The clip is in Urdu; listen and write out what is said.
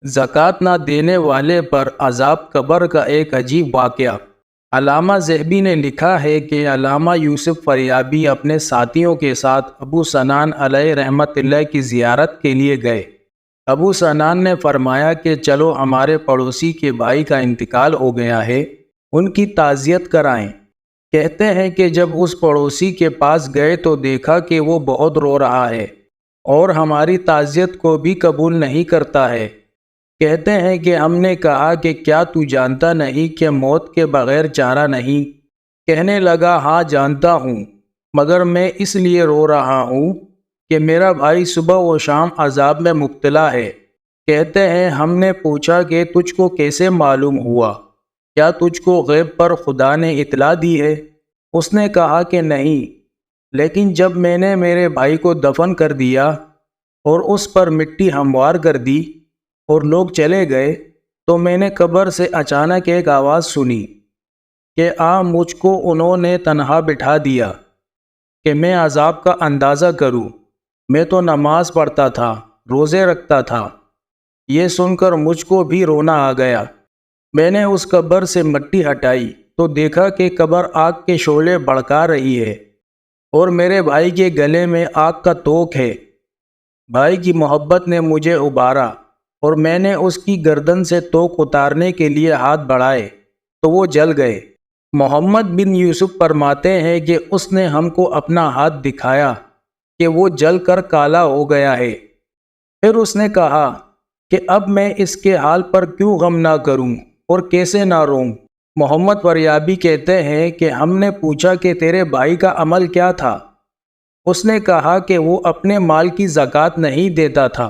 زکوٰۃ نہ دینے والے پر عذاب قبر کا ایک عجیب واقعہ۔ علامہ ذہبی نے لکھا ہے کہ علامہ یوسف فریابی اپنے ساتھیوں کے ساتھ ابو سنان علیہ رحمت اللہ کی زیارت کے لیے گئے۔ ابو سنان نے فرمایا کہ چلو ہمارے پڑوسی کے بھائی کا انتقال ہو گیا ہے، ان کی تعزیت کرائیں۔ کہتے ہیں کہ جب اس پڑوسی کے پاس گئے تو دیکھا کہ وہ بہت رو رہا ہے اور ہماری تعزیت کو بھی قبول نہیں کرتا ہے۔ کہتے ہیں کہ ہم نے کہا کہ کیا تو جانتا نہیں کہ موت کے بغیر چارہ نہیں؟ کہنے لگا ہاں جانتا ہوں، مگر میں اس لیے رو رہا ہوں کہ میرا بھائی صبح و شام عذاب میں مبتلا ہے۔ کہتے ہیں ہم نے پوچھا کہ تجھ کو کیسے معلوم ہوا؟ کیا تجھ کو غیب پر خدا نے اطلاع دی ہے؟ اس نے کہا کہ نہیں، لیکن جب میں نے میرے بھائی کو دفن کر دیا اور اس پر مٹی ہموار کر دی اور لوگ چلے گئے تو میں نے قبر سے اچانک ایک آواز سنی کہ مجھ کو انہوں نے تنہا بٹھا دیا کہ میں عذاب کا اندازہ کروں۔ میں تو نماز پڑھتا تھا، روزے رکھتا تھا۔ یہ سن کر مجھ کو بھی رونا آ گیا۔ میں نے اس قبر سے مٹی ہٹائی تو دیکھا کہ قبر آگ کے شعلے بھڑکا رہی ہے اور میرے بھائی کے گلے میں آگ کا توق ہے۔ بھائی کی محبت نے مجھے ابھارا اور میں نے اس کی گردن سے توق اتارنے کے لیے ہاتھ بڑھائے تو وہ جل گئے۔ محمد بن یوسف فرماتے ہیں کہ اس نے ہم کو اپنا ہاتھ دکھایا کہ وہ جل کر کالا ہو گیا ہے۔ پھر اس نے کہا کہ اب میں اس کے حال پر کیوں غم نہ کروں اور کیسے نہ روں؟ محمد فریابی کہتے ہیں کہ ہم نے پوچھا کہ تیرے بھائی کا عمل کیا تھا؟ اس نے کہا کہ وہ اپنے مال کی زکوٰۃ نہیں دیتا تھا۔